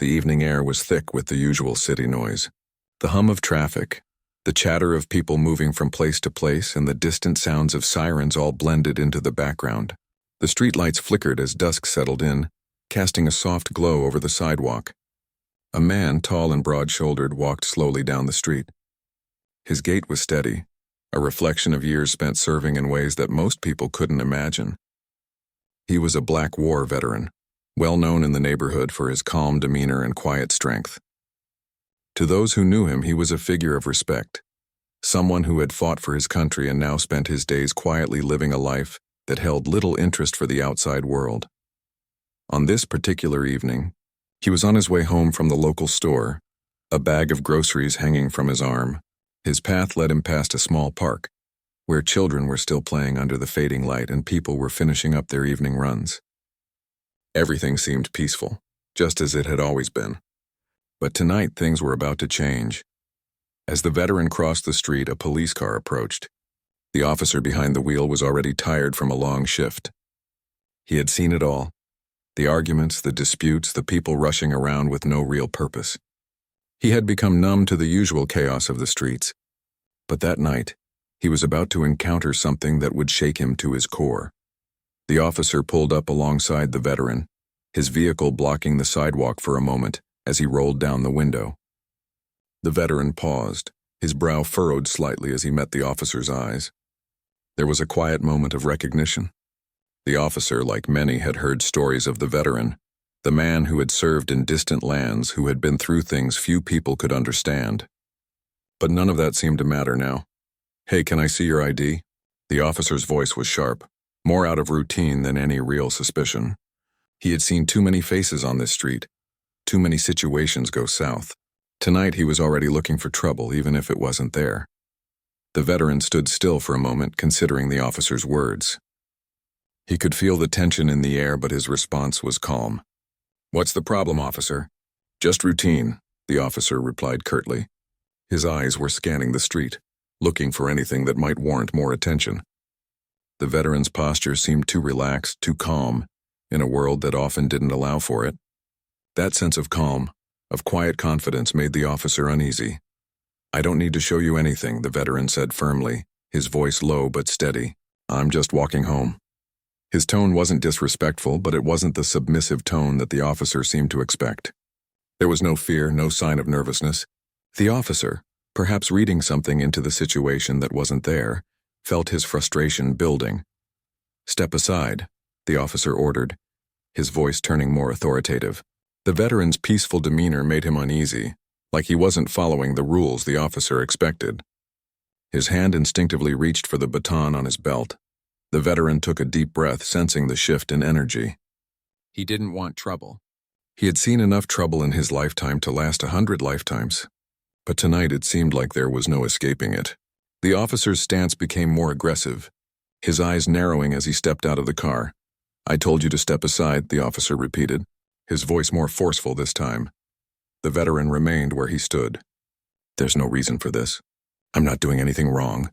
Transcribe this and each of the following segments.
The evening air was thick with the usual city noise. The hum of traffic, the chatter of people moving from place to place, and the distant sounds of sirens all blended into the background. The streetlights flickered as dusk settled in, casting a soft glow over the sidewalk. A man, tall and broad-shouldered, walked slowly down the street. His gait was steady, a reflection of years spent serving in ways that most people couldn't imagine. He was a Black War veteran, well known in the neighborhood for his calm demeanor and quiet strength. To those who knew him, he was a figure of respect, someone who had fought for his country and now spent his days quietly living a life that held little interest for the outside world. On this particular evening, he was on his way home from the local store, a bag of groceries hanging from his arm. His path led him past a small park, where children were still playing under the fading light and people were finishing up their evening runs. Everything seemed peaceful, just as it had always been. But tonight things were about to change. As the veteran crossed the street, a police car approached. The officer behind the wheel was already tired from a long shift. He had seen it all. The arguments, the disputes, the people rushing around with no real purpose. He had become numb to the usual chaos of the streets. But that night, he was about to encounter something that would shake him to his core. The officer pulled up alongside the veteran, his vehicle blocking the sidewalk for a moment as he rolled down the window. The veteran paused, his brow furrowed slightly as he met the officer's eyes. There was a quiet moment of recognition. The officer, like many, had heard stories of the veteran, the man who had served in distant lands, who had been through things few people could understand. But none of that seemed to matter now. "Hey, can I see your ID?" The officer's voice was sharp, more out of routine than any real suspicion. He had seen too many faces on this street, too many situations go south. Tonight he was already looking for trouble, even if it wasn't there. The veteran stood still for a moment, considering the officer's words. He could feel the tension in the air, but his response was calm. "What's the problem, officer?" "Just routine," the officer replied curtly. His eyes were scanning the street, looking for anything that might warrant more attention. The veteran's posture seemed too relaxed, too calm, in a world that often didn't allow for it. That sense of calm, of quiet confidence, made the officer uneasy. "I don't need to show you anything," the veteran said firmly, his voice low but steady. "I'm just walking home." His tone wasn't disrespectful, but it wasn't the submissive tone that the officer seemed to expect. There was no fear, no sign of nervousness. The officer, perhaps reading something into the situation that wasn't there, felt his frustration building. "Step aside," the officer ordered, his voice turning more authoritative. The veteran's peaceful demeanor made him uneasy, like he wasn't following the rules the officer expected. His hand instinctively reached for the baton on his belt. The veteran took a deep breath, sensing the shift in energy. He didn't want trouble. He had seen enough trouble in his lifetime to last 100 lifetimes. But tonight it seemed like there was no escaping it. The officer's stance became more aggressive, his eyes narrowing as he stepped out of the car. "I told you to step aside," the officer repeated, his voice more forceful this time. The veteran remained where he stood. "There's no reason for this. I'm not doing anything wrong."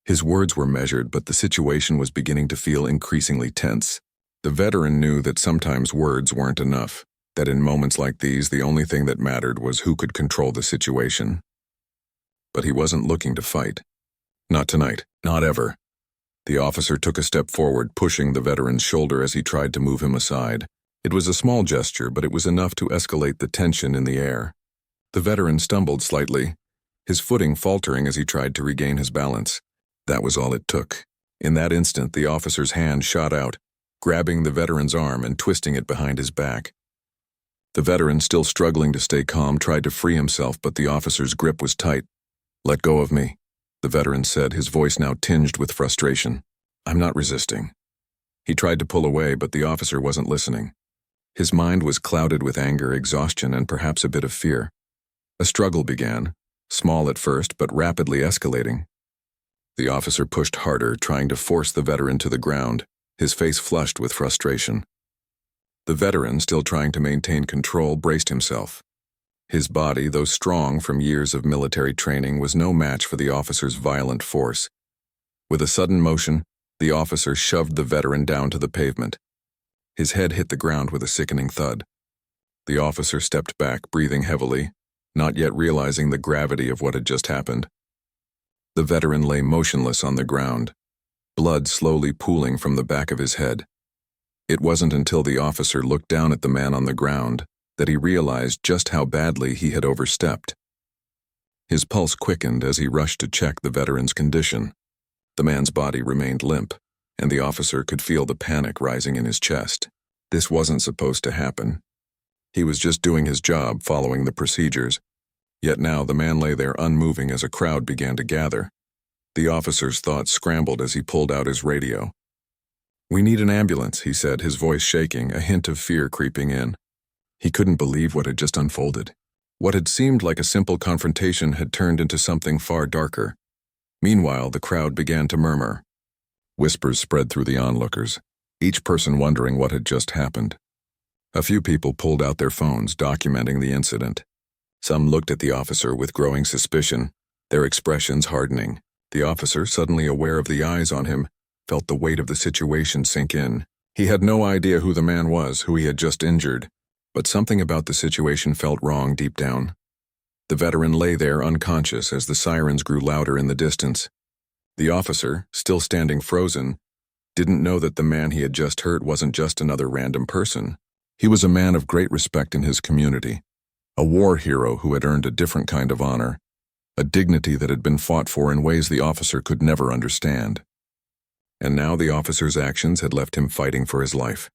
His words were measured, but the situation was beginning to feel increasingly tense. The veteran knew that sometimes words weren't enough, that in moments like these the only thing that mattered was who could control the situation. But he wasn't looking to fight. Not tonight, not ever. The officer took a step forward, pushing the veteran's shoulder as he tried to move him aside. It was a small gesture, but it was enough to escalate the tension in the air. The veteran stumbled slightly, his footing faltering as he tried to regain his balance. That was all it took. In that instant, the officer's hand shot out, grabbing the veteran's arm and twisting it behind his back. The veteran, still struggling to stay calm, tried to free himself, but the officer's grip was tight. "Let go of me," the veteran said, his voice now tinged with frustration. "I'm not resisting." He tried to pull away, but the officer wasn't listening. His mind was clouded with anger, exhaustion, and perhaps a bit of fear. A struggle began, small at first, but rapidly escalating. The officer pushed harder, trying to force the veteran to the ground, his face flushed with frustration. The veteran, still trying to maintain control, braced himself. His body, though strong from years of military training, was no match for the officer's violent force. With a sudden motion, the officer shoved the veteran down to the pavement. His head hit the ground with a sickening thud. The officer stepped back, breathing heavily, not yet realizing the gravity of what had just happened. The veteran lay motionless on the ground, blood slowly pooling from the back of his head. It wasn't until the officer looked down at the man on the ground that he realized just how badly he had overstepped. His pulse quickened as he rushed to check the veteran's condition. The man's body remained limp, and the officer could feel the panic rising in his chest. This wasn't supposed to happen. He was just doing his job, following the procedures. Yet now the man lay there unmoving as a crowd began to gather. The officer's thoughts scrambled as he pulled out his radio. "We need an ambulance," he said, his voice shaking, a hint of fear creeping in. He couldn't believe what had just unfolded. What had seemed like a simple confrontation had turned into something far darker. Meanwhile, the crowd began to murmur. Whispers spread through the onlookers, each person wondering what had just happened. A few people pulled out their phones, documenting the incident. Some looked at the officer with growing suspicion, their expressions hardening. The officer, suddenly aware of the eyes on him, felt the weight of the situation sink in. He had no idea who the man was, who he had just injured, but something about the situation felt wrong deep down. The veteran lay there unconscious as the sirens grew louder in the distance. The officer, still standing frozen, didn't know that the man he had just hurt wasn't just another random person. He was a man of great respect in his community, a war hero who had earned a different kind of honor, a dignity that had been fought for in ways the officer could never understand. And now the officer's actions had left him fighting for his life.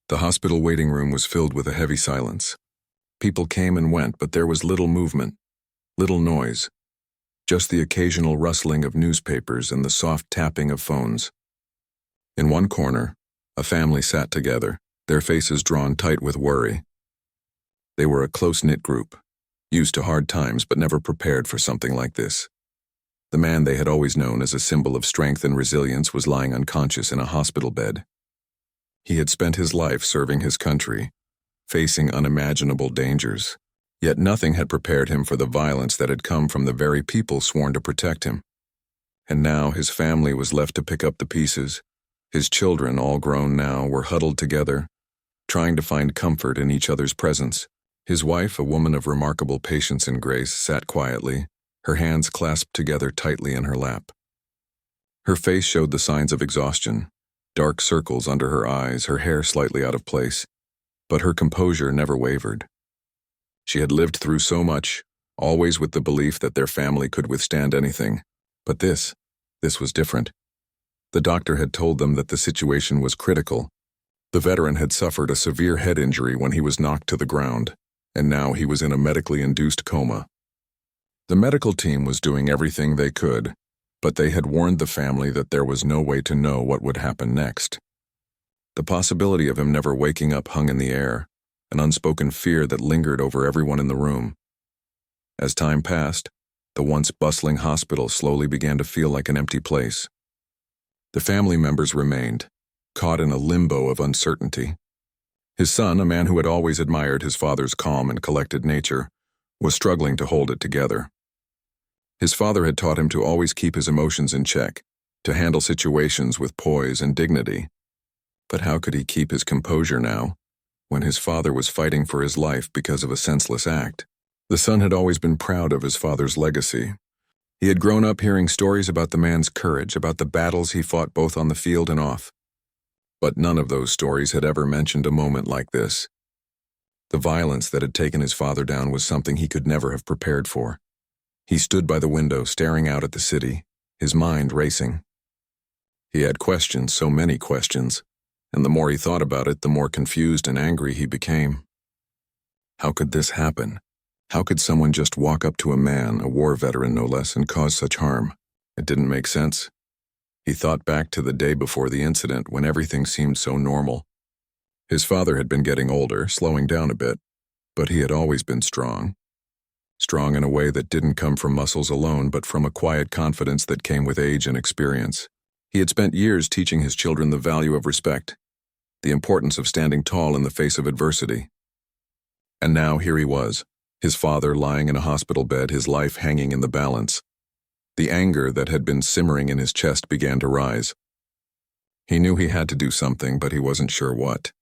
The hospital waiting room was filled with a heavy silence. People came and went, but there was little movement, little noise, just the occasional rustling of newspapers and the soft tapping of phones. In one corner, a family sat together, their faces drawn tight with worry. They were a close-knit group, used to hard times but never prepared for something like this. The man they had always known as a symbol of strength and resilience was lying unconscious in a hospital bed. He had spent his life serving his country, facing unimaginable dangers, yet nothing had prepared him for the violence that had come from the very people sworn to protect him. And now his family was left to pick up the pieces. His children, all grown now, were huddled together, trying to find comfort in each other's presence. His wife, a woman of remarkable patience and grace, sat quietly, her hands clasped together tightly in her lap. Her face showed the signs of exhaustion, dark circles under her eyes, her hair slightly out of place, but her composure never wavered. She had lived through so much, always with the belief that their family could withstand anything. But this was different. The doctor had told them that the situation was critical. The veteran had suffered a severe head injury when he was knocked to the ground, and now he was in a medically induced coma. The medical team was doing everything they could, but they had warned the family that there was no way to know what would happen next. The possibility of him never waking up hung in the air, an unspoken fear that lingered over everyone in the room. As time passed, the once bustling hospital slowly began to feel like an empty place. The family members remained, caught in a limbo of uncertainty. His son, a man who had always admired his father's calm and collected nature, was struggling to hold it together. His father had taught him to always keep his emotions in check, to handle situations with poise and dignity. But how could he keep his composure now, when his father was fighting for his life because of a senseless act? The son had always been proud of his father's legacy. He had grown up hearing stories about the man's courage, about the battles he fought both on the field and off. But none of those stories had ever mentioned a moment like this. The violence that had taken his father down was something he could never have prepared for. He stood by the window, staring out at the city, his mind racing. He had questions, so many questions, and the more he thought about it, the more confused and angry he became. How could this happen? How could someone just walk up to a man, a war veteran no less, and cause such harm? It didn't make sense. He thought back to the day before the incident when everything seemed so normal. His father had been getting older, slowing down a bit, but he had always been strong. Strong in a way that didn't come from muscles alone, but from a quiet confidence that came with age and experience. He had spent years teaching his children the value of respect, the importance of standing tall in the face of adversity. And now here he was, his father lying in a hospital bed, his life hanging in the balance. The anger that had been simmering in his chest began to rise. He knew he had to do something, but he wasn't sure what.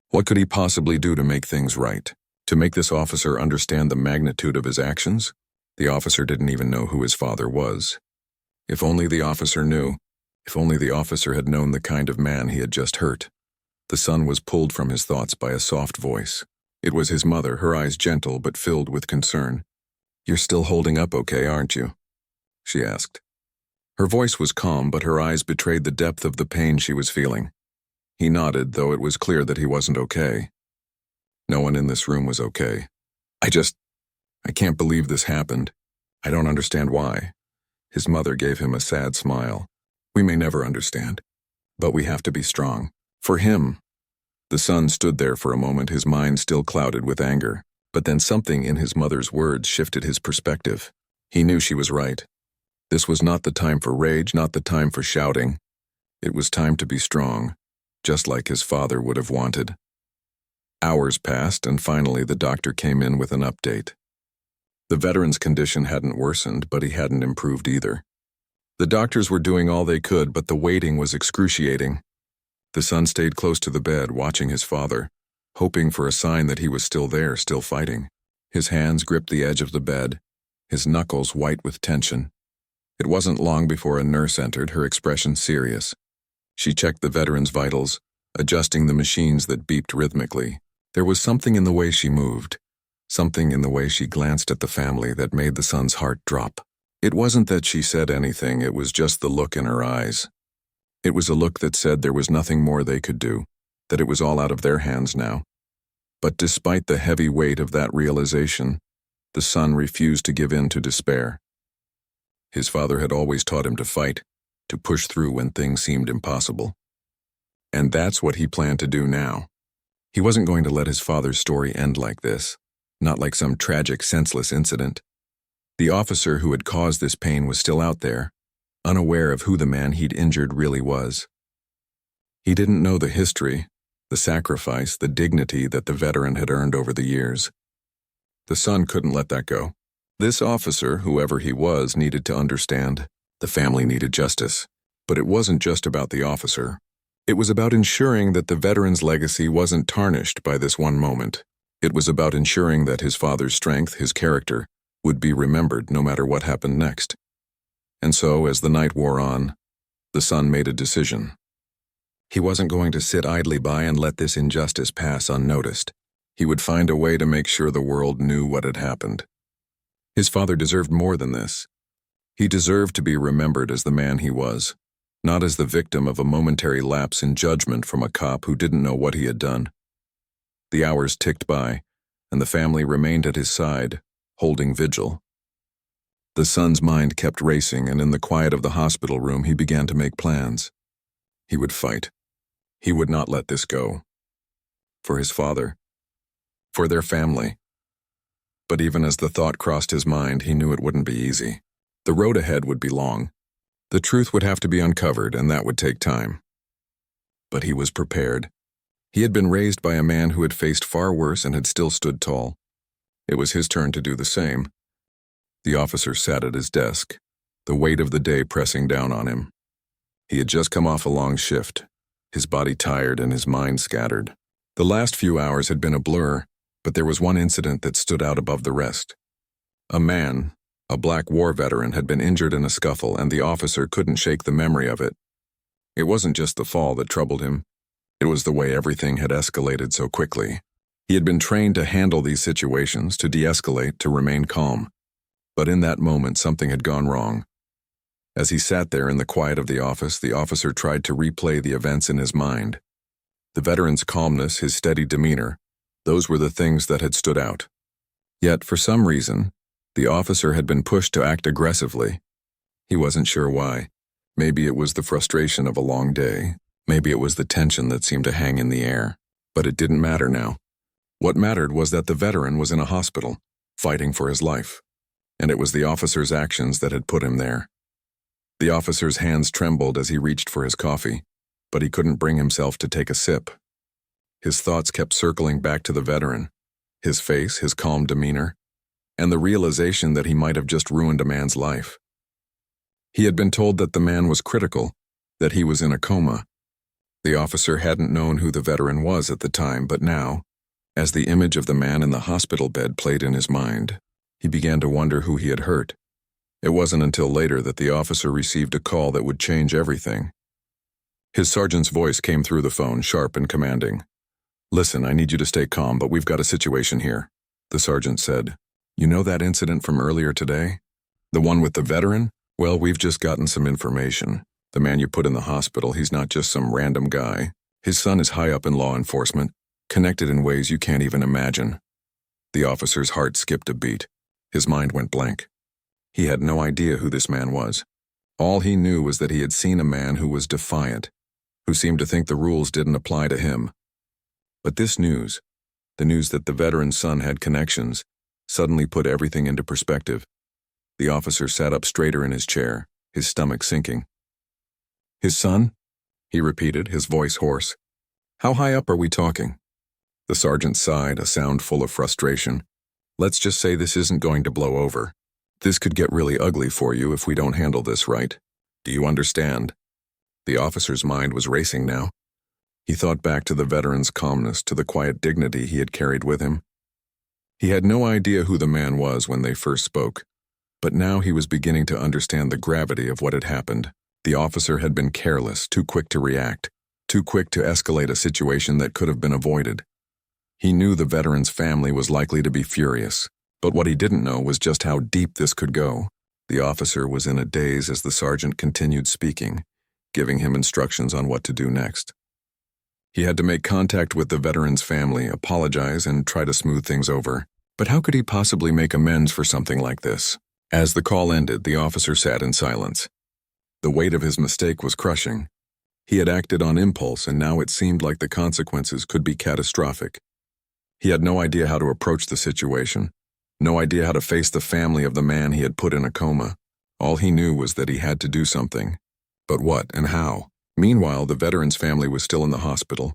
What could he possibly do to make things right? To make this officer understand the magnitude of his actions? The officer didn't even know who his father was. If only the officer knew. If only the officer had known the kind of man he had just hurt. The son was pulled from his thoughts by a soft voice. It was his mother, her eyes gentle but filled with concern. "You're still holding up okay, aren't you?" she asked. Her voice was calm, but her eyes betrayed the depth of the pain she was feeling. He nodded, though it was clear that he wasn't okay. No one in this room was okay. I can't believe this happened. I don't understand why." His mother gave him a sad smile. "We may never understand, but we have to be strong. For him." The son stood there for a moment, his mind still clouded with anger. But then something in his mother's words shifted his perspective. He knew she was right. This was not the time for rage, not the time for shouting. It was time to be strong, just like his father would have wanted. Hours passed, and finally the doctor came in with an update. The veteran's condition hadn't worsened, but he hadn't improved either. The doctors were doing all they could, but the waiting was excruciating. The son stayed close to the bed, watching his father, hoping for a sign that he was still there, still fighting. His hands gripped the edge of the bed, his knuckles white with tension. It wasn't long before a nurse entered, her expression serious. She checked the veteran's vitals, adjusting the machines that beeped rhythmically. There was something in the way she moved, something in the way she glanced at the family that made the son's heart drop. It wasn't that she said anything, it was just the look in her eyes. It was a look that said there was nothing more they could do, that it was all out of their hands now. But despite the heavy weight of that realization, the son refused to give in to despair. His father had always taught him to fight, to push through when things seemed impossible. And that's what he planned to do now. He wasn't going to let his father's story end like this, not like some tragic, senseless incident. The officer who had caused this pain was still out there, unaware of who the man he'd injured really was. He didn't know the history, the sacrifice, the dignity that the veteran had earned over the years. The son couldn't let that go. This officer, whoever he was, needed to understand. The family needed justice. But it wasn't just about the officer. It was about ensuring that the veteran's legacy wasn't tarnished by this one moment. It was about ensuring that his father's strength, his character, would be remembered no matter what happened next. And so, as the night wore on, the son made a decision. He wasn't going to sit idly by and let this injustice pass unnoticed. He would find a way to make sure the world knew what had happened. His father deserved more than this. He deserved to be remembered as the man he was, not as the victim of a momentary lapse in judgment from a cop who didn't know what he had done. The hours ticked by, and the family remained at his side, holding vigil. The son's mind kept racing, and in the quiet of the hospital room he began to make plans. He would fight. He would not let this go. For his father. For their family. But even as the thought crossed his mind, he knew it wouldn't be easy. The road ahead would be long. The truth would have to be uncovered, and that would take time. But he was prepared. He had been raised by a man who had faced far worse and had still stood tall. It was his turn to do the same. The officer sat at his desk, the weight of the day pressing down on him. He had just come off a long shift, his body tired and his mind scattered. The last few hours had been a blur, but there was one incident that stood out above the rest. A man, a black war veteran, had been injured in a scuffle, and the officer couldn't shake the memory of it. It wasn't just the fall that troubled him. It was the way everything had escalated so quickly. He had been trained to handle these situations, to de-escalate, to remain calm. But in that moment, something had gone wrong. As he sat there in the quiet of the officer tried to replay the events in his mind. The veteran's calmness, his steady demeanor, those were the things that had stood out. Yet, for some reason, the officer had been pushed to act aggressively. He wasn't sure why. Maybe it was the frustration of a long day. Maybe it was the tension that seemed to hang in the air. But it didn't matter now. What mattered was that the veteran was in a hospital, fighting for his life. And it was the officer's actions that had put him there. The officer's hands trembled as he reached for his coffee, but he couldn't bring himself to take a sip. His thoughts kept circling back to the veteran, his face, his calm demeanor, and the realization that he might have just ruined a man's life. He had been told that the man was critical, that he was in a coma. The officer hadn't known who the veteran was at the time, but now, as the image of the man in the hospital bed played in his mind, he began to wonder who he had hurt. It wasn't until later that the officer received a call that would change everything. His sergeant's voice came through the phone, sharp and commanding. "Listen, I need you to stay calm, but we've got a situation here," the sergeant said. "You know that incident from earlier today? The one with the veteran? Well, we've just gotten some information. The man you put in the hospital, he's not just some random guy. His son is high up in law enforcement, connected in ways you can't even imagine." The officer's heart skipped a beat. His mind went blank. He had no idea who this man was. All he knew was that he had seen a man who was defiant, who seemed to think the rules didn't apply to him. But this news, the news that the veteran's son had connections, suddenly put everything into perspective. The officer sat up straighter in his chair, his stomach sinking. "His son?" he repeated, his voice hoarse. "How high up are we talking?" The sergeant sighed, a sound full of frustration. "Let's just say this isn't going to blow over. This could get really ugly for you if we don't handle this right. Do you understand?" The officer's mind was racing now. He thought back to the veteran's calmness, to the quiet dignity he had carried with him. He had no idea who the man was when they first spoke, but now he was beginning to understand the gravity of what had happened. The officer had been careless, too quick to react, too quick to escalate a situation that could have been avoided. He knew the veteran's family was likely to be furious, but what he didn't know was just how deep this could go. The officer was in a daze as the sergeant continued speaking, giving him instructions on what to do next. He had to make contact with the veteran's family, apologize, and try to smooth things over. But how could he possibly make amends for something like this? As the call ended, the officer sat in silence. The weight of his mistake was crushing. He had acted on impulse, and now it seemed like the consequences could be catastrophic. He had no idea how to approach the situation, no idea how to face the family of the man he had put in a coma. All he knew was that he had to do something. But what and how? Meanwhile, the veteran's family was still in the hospital,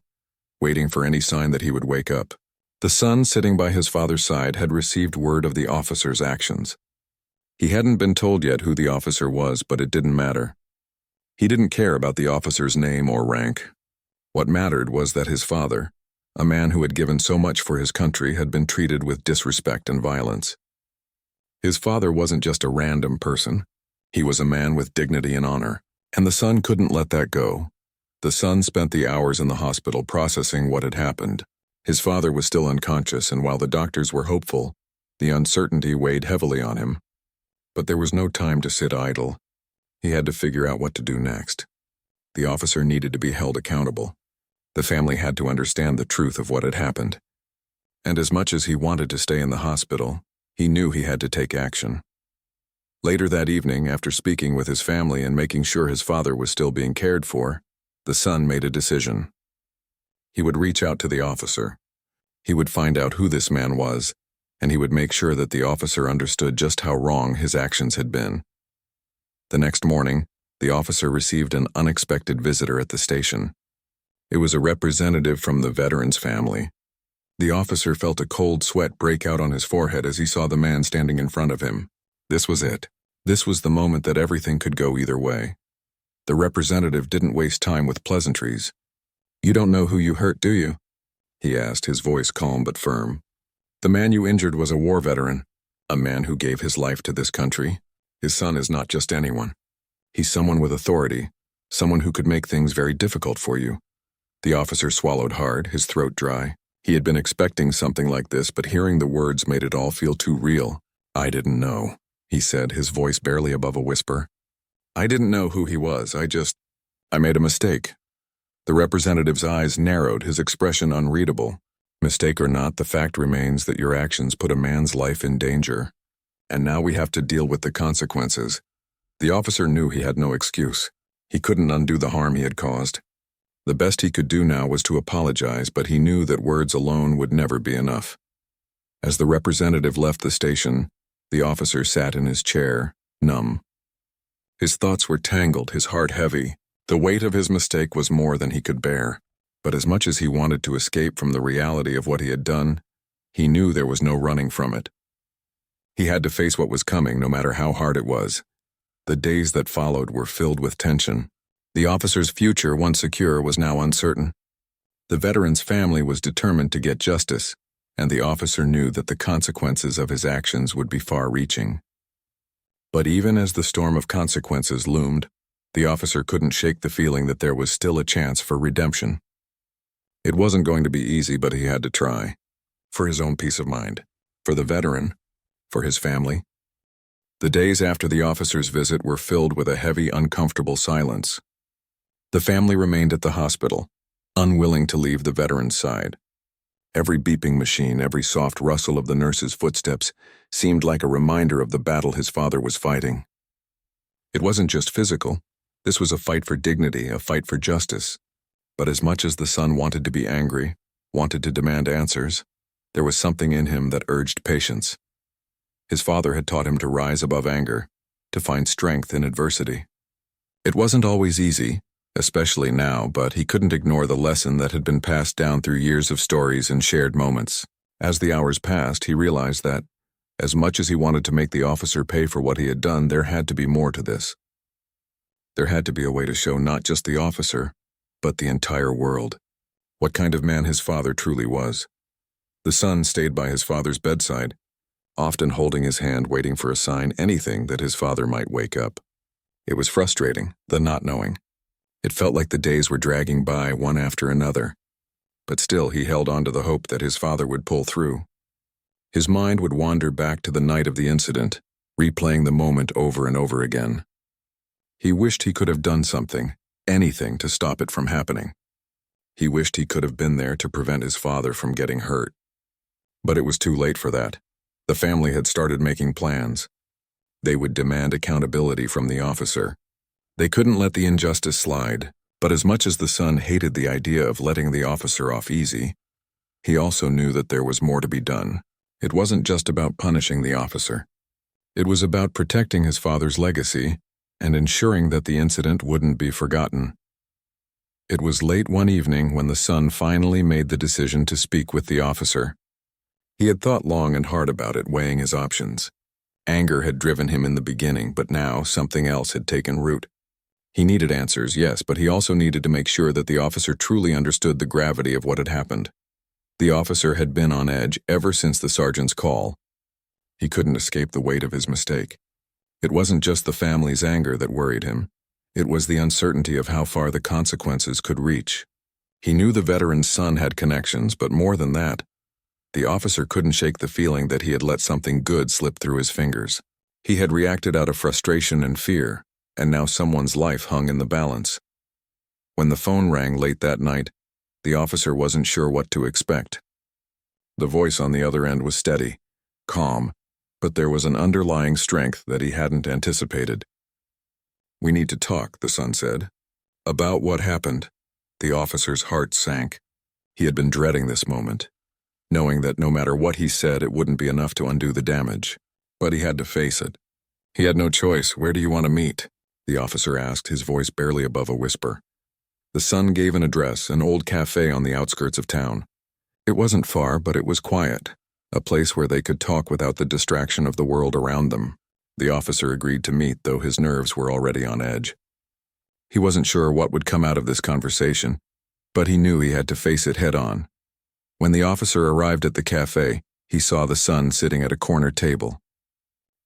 waiting for any sign that he would wake up. The son, sitting by his father's side, had received word of the officer's actions. He hadn't been told yet who the officer was, but it didn't matter. He didn't care about the officer's name or rank. What mattered was that his father, a man who had given so much for his country, had been treated with disrespect and violence. His father wasn't just a random person. He was a man with dignity and honor. And the son couldn't let that go. The son spent the hours in the hospital processing what had happened. His father was still unconscious, and while the doctors were hopeful, the uncertainty weighed heavily on him. But there was no time to sit idle. He had to figure out what to do next. The officer needed to be held accountable. The family had to understand the truth of what had happened. And as much as he wanted to stay in the hospital, he knew he had to take action. Later that evening, after speaking with his family and making sure his father was still being cared for, the son made a decision. He would reach out to the officer. He would find out who this man was, and he would make sure that the officer understood just how wrong his actions had been. The next morning, the officer received an unexpected visitor at the station. It was a representative from the veteran's family. The officer felt a cold sweat break out on his forehead as he saw the man standing in front of him. This was it. This was the moment that everything could go either way. The representative didn't waste time with pleasantries. "You don't know who you hurt, do you?" he asked, his voice calm but firm. "The man you injured was a war veteran, a man who gave his life to this country. His son is not just anyone. He's someone with authority, someone who could make things very difficult for you." The officer swallowed hard, his throat dry. He had been expecting something like this, but hearing the words made it all feel too real. "I didn't know," he said, his voice barely above a whisper. "I didn't know who he was. I made a mistake." The representative's eyes narrowed, his expression unreadable. "Mistake or not, the fact remains that your actions put a man's life in danger. And now we have to deal with the consequences." The officer knew he had no excuse. He couldn't undo the harm he had caused. The best he could do now was to apologize, but he knew that words alone would never be enough. As the representative left the station, the officer sat in his chair, numb. His thoughts were tangled, his heart heavy. The weight of his mistake was more than he could bear. But as much as he wanted to escape from the reality of what he had done, he knew there was no running from it. He had to face what was coming, no matter how hard it was. The days that followed were filled with tension. The officer's future, once secure, was now uncertain. The veteran's family was determined to get justice, and the officer knew that the consequences of his actions would be far-reaching. But even as the storm of consequences loomed, the officer couldn't shake the feeling that there was still a chance for redemption. It wasn't going to be easy, but he had to try. For his own peace of mind, for the veteran, for his family. The days after the officer's visit were filled with a heavy, uncomfortable silence. The family remained at the hospital, unwilling to leave the veteran's side. Every beeping machine, every soft rustle of the nurse's footsteps seemed like a reminder of the battle his father was fighting. It wasn't just physical. This was a fight for dignity, a fight for justice. But as much as the son wanted to be angry, wanted to demand answers, there was something in him that urged patience. His father had taught him to rise above anger, to find strength in adversity. It wasn't always easy, especially now, but he couldn't ignore the lesson that had been passed down through years of stories and shared moments. As the hours passed, he realized that, as much as he wanted to make the officer pay for what he had done, there had to be more to this. There had to be a way to show not just the officer, but the entire world, what kind of man his father truly was. The son stayed by his father's bedside, often holding his hand, waiting for a sign, anything that his father might wake up. It was frustrating, the not knowing. It felt like the days were dragging by, one after another. But still, he held on to the hope that his father would pull through. His mind would wander back to the night of the incident, replaying the moment over and over again. He wished he could have done something, anything, to stop it from happening. He wished he could have been there to prevent his father from getting hurt. But it was too late for that. The family had started making plans. They would demand accountability from the officer. They couldn't let the injustice slide, but as much as the son hated the idea of letting the officer off easy, he also knew that there was more to be done. It wasn't just about punishing the officer. It was about protecting his father's legacy and ensuring that the incident wouldn't be forgotten. It was late one evening when the son finally made the decision to speak with the officer. He had thought long and hard about it, weighing his options. Anger had driven him in the beginning, but now something else had taken root. He needed answers, yes, but he also needed to make sure that the officer truly understood the gravity of what had happened. The officer had been on edge ever since the sergeant's call. He couldn't escape the weight of his mistake. It wasn't just the family's anger that worried him. It was the uncertainty of how far the consequences could reach. He knew the veteran's son had connections, but more than that, the officer couldn't shake the feeling that he had let something good slip through his fingers. He had reacted out of frustration and fear, and now someone's life hung in the balance. When the phone rang late that night, the officer wasn't sure what to expect. The voice on the other end was steady, calm, but there was an underlying strength that he hadn't anticipated. "We need to talk," the son said. "About what happened." The officer's heart sank. He had been dreading this moment, knowing that no matter what he said, it wouldn't be enough to undo the damage. But he had to face it. He had no choice. "Where do you want to meet?" the officer asked, his voice barely above a whisper. The son gave an address, an old cafe on the outskirts of town. It wasn't far, but it was quiet, a place where they could talk without the distraction of the world around them. The officer agreed to meet, though his nerves were already on edge. He wasn't sure what would come out of this conversation, but he knew he had to face it head-on. When the officer arrived at the cafe, he saw the son sitting at a corner table.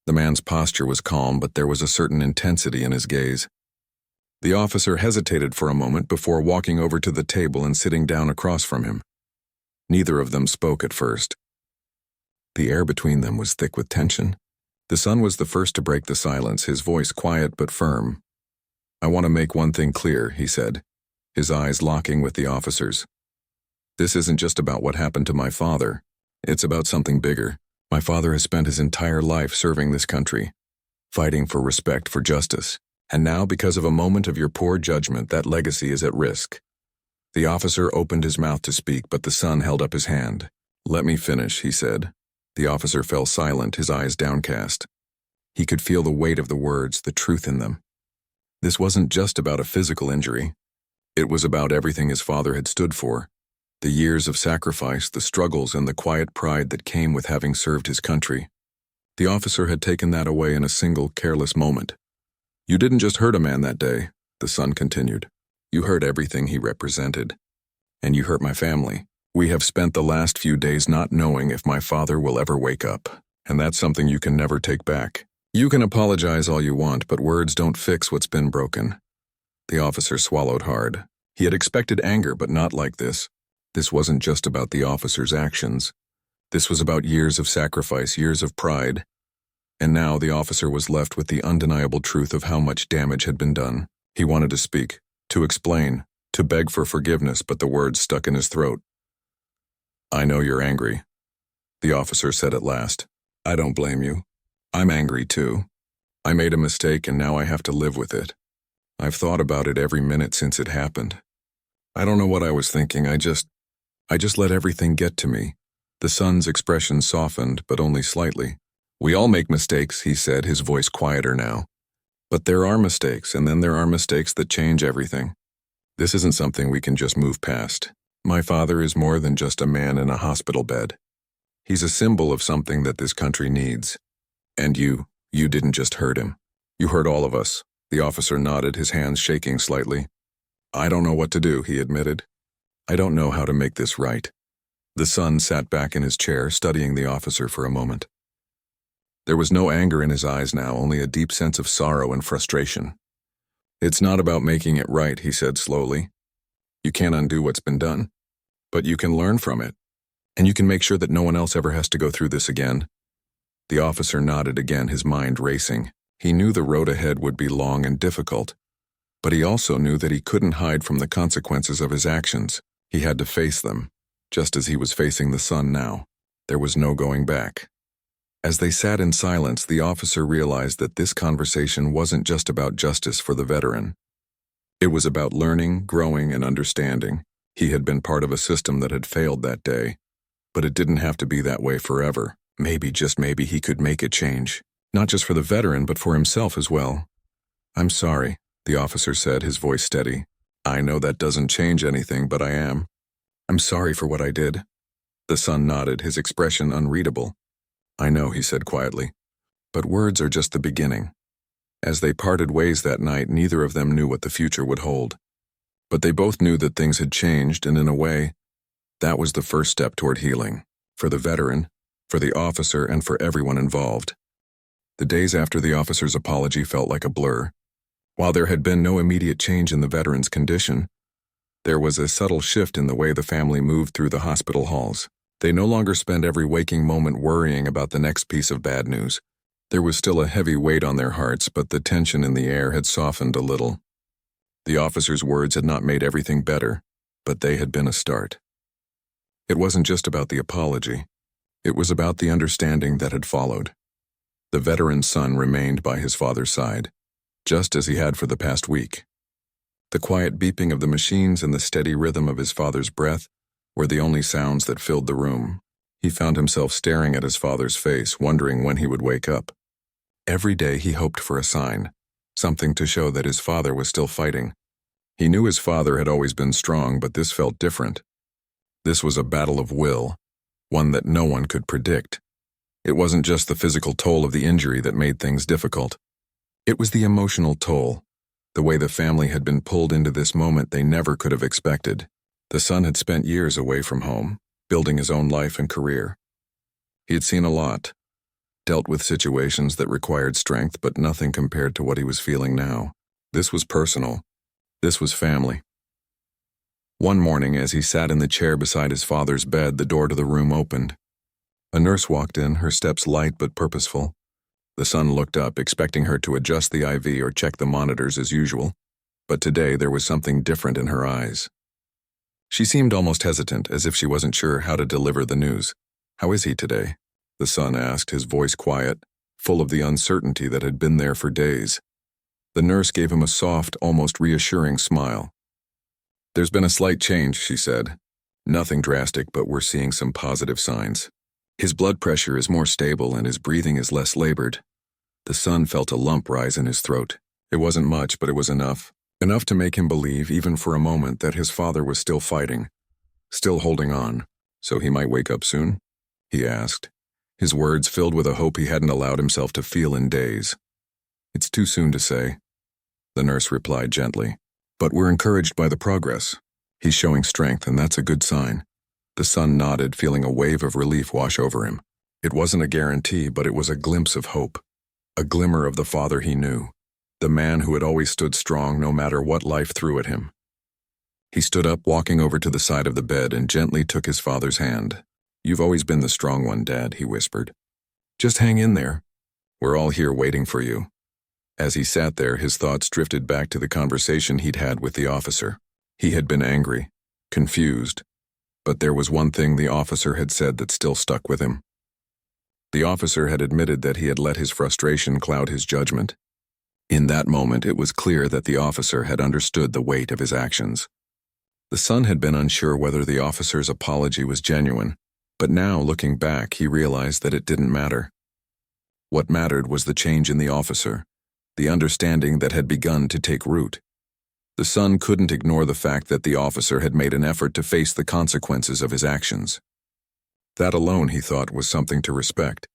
The man's posture was calm, but there was a certain intensity in his gaze. The officer hesitated for a moment before walking over to the table and sitting down across from him. Neither of them spoke at first. The air between them was thick with tension. The son was the first to break the silence, his voice quiet but firm. "I want to make one thing clear," he said, his eyes locking with the officer's. "This isn't just about what happened to my father. It's about something bigger. My father has spent his entire life serving this country, fighting for respect, for justice. And now, because of a moment of your poor judgment, that legacy is at risk." The officer opened his mouth to speak, but the son held up his hand. "Let me finish," he said. The officer fell silent, his eyes downcast. He could feel the weight of the words, the truth in them. This wasn't just about a physical injury. It was about everything his father had stood for. The years of sacrifice, the struggles, and the quiet pride that came with having served his country. The officer had taken that away in a single careless moment. "You didn't just hurt a man that day. the son continued. You hurt everything he represented. And you hurt my family. We have spent the last few days not knowing if my father will ever wake up, and that's something you can never take back. You can apologize all you want, but words don't fix what's been broken. The officer swallowed hard. He had expected anger, but not like this. This wasn't just about the officer's actions. This was about years of sacrifice, years of pride. And now the officer was left with the undeniable truth of how much damage had been done. He wanted to speak, to explain, to beg for forgiveness, but the words stuck in his throat. I know you're angry, the officer said at last. I don't blame you. I'm angry too. I made a mistake and now I have to live with it. I've thought about it every minute since it happened. I don't know what I was thinking. I just let everything get to me. The son's expression softened, but only slightly. We all make mistakes, he said, his voice quieter now. But there are mistakes, and then there are mistakes that change everything. This isn't something we can just move past. My father is more than just a man in a hospital bed. He's a symbol of something that this country needs. And you didn't just hurt him. You hurt all of us. The officer nodded, his hands shaking slightly. I don't know what to do, he admitted. I don't know how to make this right. The son sat back in his chair, studying the officer for a moment. There was no anger in his eyes now, only a deep sense of sorrow and frustration. It's not about making it right, he said slowly. You can't undo what's been done, but you can learn from it, and you can make sure that no one else ever has to go through this again. The officer nodded again, his mind racing. He knew the road ahead would be long and difficult, but he also knew that he couldn't hide from the consequences of his actions. He had to face them, just as he was facing the son now. There was no going back. As they sat in silence, the officer realized that this conversation wasn't just about justice for the veteran. It was about learning, growing, and understanding. He had been part of a system that had failed that day, but it didn't have to be that way forever. Maybe, just maybe, he could make a change. Not just for the veteran, but for himself as well. I'm sorry, the officer said, his voice steady. I know that doesn't change anything, but I am. I'm sorry for what I did. The son nodded, his expression unreadable. I know, he said quietly, but words are just the beginning. As they parted ways that night, neither of them knew what the future would hold. But they both knew that things had changed, and in a way, that was the first step toward healing. For the veteran, for the officer, and for everyone involved. The days after the officer's apology felt like a blur. While there had been no immediate change in the veteran's condition, there was a subtle shift in the way the family moved through the hospital halls. They no longer spent every waking moment worrying about the next piece of bad news. There was still a heavy weight on their hearts, but the tension in the air had softened a little. The officer's words had not made everything better, but they had been a start. It wasn't just about the apology. It was about the understanding that had followed. The veteran's son remained by his father's side, just as he had for the past week. The quiet beeping of the machines and the steady rhythm of his father's breath were the only sounds that filled the room. He found himself staring at his father's face, wondering when he would wake up. Every day he hoped for a sign, something to show that his father was still fighting. He knew his father had always been strong, but this felt different. This was a battle of will, one that no one could predict. It wasn't just the physical toll of the injury that made things difficult. It was the emotional toll, the way the family had been pulled into this moment they never could have expected. The son had spent years away from home, building his own life and career. He had seen a lot, dealt with situations that required strength, but nothing compared to what he was feeling now. This was personal. This was family. One morning, as he sat in the chair beside his father's bed, the door to the room opened. A nurse walked in, her steps light but purposeful. The son looked up, expecting her to adjust the IV or check the monitors as usual, but today there was something different in her eyes. She seemed almost hesitant, as if she wasn't sure how to deliver the news. How is he today? The son asked, his voice quiet, full of the uncertainty that had been there for days. The nurse gave him a soft, almost reassuring smile. There's been a slight change, she said. Nothing drastic, but we're seeing some positive signs. His blood pressure is more stable and his breathing is less labored. The son felt a lump rise in his throat. It wasn't much, but it was enough. Enough to make him believe, even for a moment, that his father was still fighting, still holding on. So he might wake up soon? He asked, his words filled with a hope he hadn't allowed himself to feel in days. It's too soon to say. the nurse replied gently. "But we're encouraged by the progress. He's showing strength, and that's a good sign." The son nodded, feeling a wave of relief wash over him. It wasn't a guarantee, but it was a glimpse of hope. A glimmer of the father he knew. The man who had always stood strong no matter what life threw at him. He stood up, walking over to the side of the bed, and gently took his father's hand. "You've always been the strong one, Dad," he whispered. "Just hang in there. We're all here waiting for you." As he sat there, his thoughts drifted back to the conversation he'd had with the officer. He had been angry, confused, but there was one thing the officer had said that still stuck with him. The officer had admitted that he had let his frustration cloud his judgment. In that moment, it was clear that the officer had understood the weight of his actions. The son had been unsure whether the officer's apology was genuine, but now, looking back, he realized that it didn't matter. What mattered was the change in the officer, the understanding that had begun to take root. The son couldn't ignore the fact that the officer had made an effort to face the consequences of his actions. That alone, he thought, was something to respect.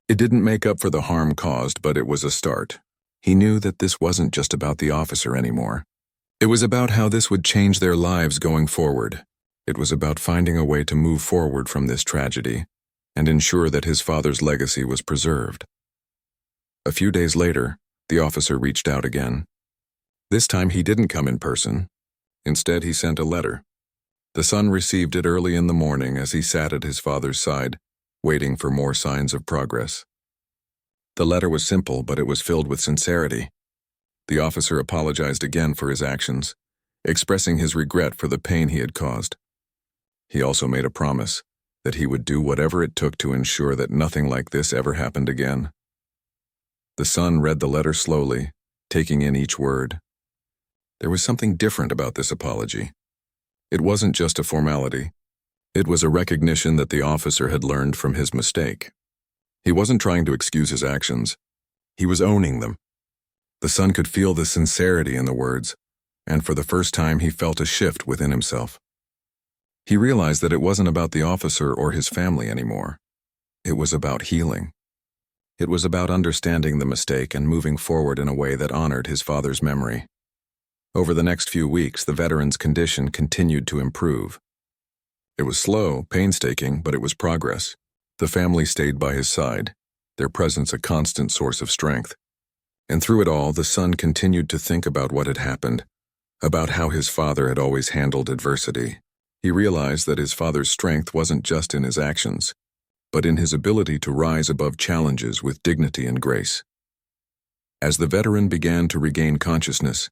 It didn't make up for the harm caused, but it was a start. He knew that this wasn't just about the officer anymore. It was about how this would change their lives going forward. It was about finding a way to move forward from this tragedy and ensure that his father's legacy was preserved. A few days later, the officer reached out again. This time he didn't come in person. Instead, he sent a letter. The son received it early in the morning as he sat at his father's side, waiting for more signs of progress. The letter was simple, but it was filled with sincerity. The officer apologized again for his actions, expressing his regret for the pain he had caused. He also made a promise that he would do whatever it took to ensure that nothing like this ever happened again. The son read the letter slowly, taking in each word. There was something different about this apology. It wasn't just a formality. It was a recognition that the officer had learned from his mistake. He wasn't trying to excuse his actions. He was owning them. The son could feel the sincerity in the words, and for the first time he felt a shift within himself. He realized that it wasn't about the officer or his family anymore. It was about healing. It was about understanding the mistake and moving forward in a way that honored his father's memory. Over the next few weeks, the veteran's condition continued to improve. It was slow, painstaking, but it was progress. The family stayed by his side, their presence a constant source of strength. And through it all, the son continued to think about what had happened, about how his father had always handled adversity. He realized that his father's strength wasn't just in his actions, but in his ability to rise above challenges with dignity and grace. As the veteran began to regain consciousness,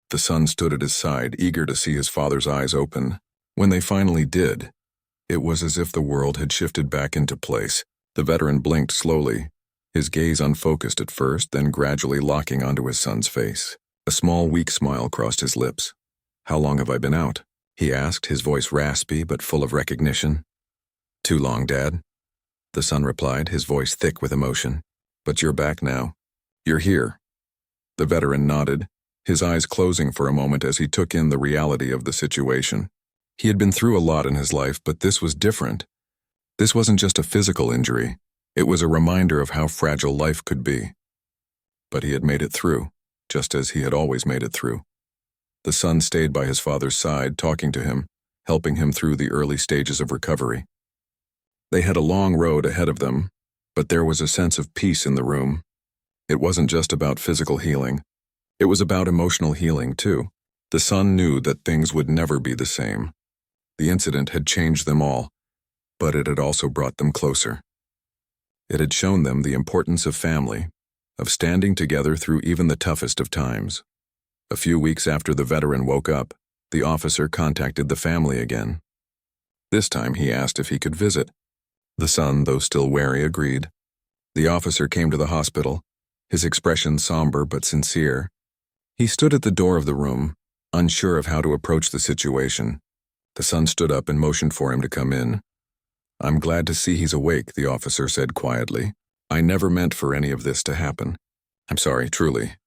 the son stood at his side, eager to see his father's eyes open. When they finally did, it was as if the world had shifted back into place. The veteran blinked slowly, his gaze unfocused at first, then gradually locking onto his son's face. A small, weak smile crossed his lips. "How long have I been out?" he asked, his voice raspy but full of recognition. "Too long, Dad," the son replied, his voice thick with emotion. "But you're back now. You're here." The veteran nodded, his eyes closing for a moment as he took in the reality of the situation. He had been through a lot in his life, but this was different. This wasn't just a physical injury. It was a reminder of how fragile life could be. But he had made it through, just as he had always made it through. The son stayed by his father's side, talking to him, helping him through the early stages of recovery. They had a long road ahead of them, but there was a sense of peace in the room. It wasn't just about physical healing. It was about emotional healing, too. The son knew that things would never be the same. The incident had changed them all, but it had also brought them closer. It had shown them the importance of family, of standing together through even the toughest of times. A few weeks after the veteran woke up, the officer contacted the family again. This time he asked if he could visit. The son, though still wary, agreed. The officer came to the hospital, his expression somber but sincere. He stood at the door of the room, unsure of how to approach the situation. The son stood up and motioned for him to come in. "I'm glad to see he's awake," the officer said quietly. "I never meant for any of this to happen. I'm sorry, truly."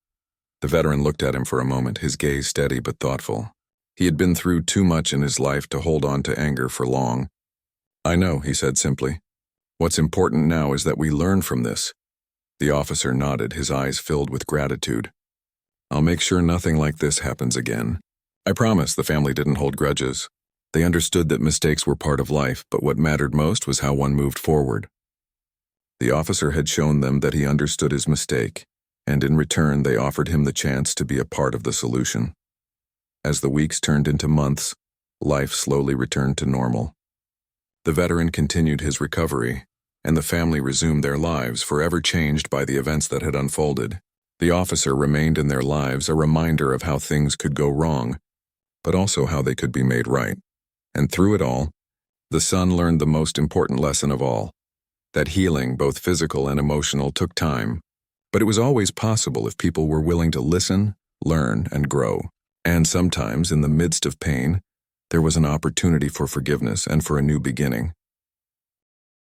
The veteran looked at him for a moment, his gaze steady but thoughtful. He had been through too much in his life to hold on to anger for long. "I know," he said simply. "What's important now is that we learn from this." The officer nodded, his eyes filled with gratitude. I'll make sure nothing like this happens again. I promise the family didn't hold grudges. They understood that mistakes were part of life, but what mattered most was how one moved forward. The officer had shown them that he understood his mistake, and in return they offered him the chance to be a part of the solution. As the weeks turned into months, life slowly returned to normal. The veteran continued his recovery, and the family resumed their lives, forever changed by the events that had unfolded. The officer remained in their lives, a reminder of how things could go wrong, but also how they could be made right. And through it all, the son learned the most important lesson of all, that healing, both physical and emotional, took time, but it was always possible if people were willing to listen, learn, and grow. And sometimes, in the midst of pain, there was an opportunity for forgiveness and for a new beginning.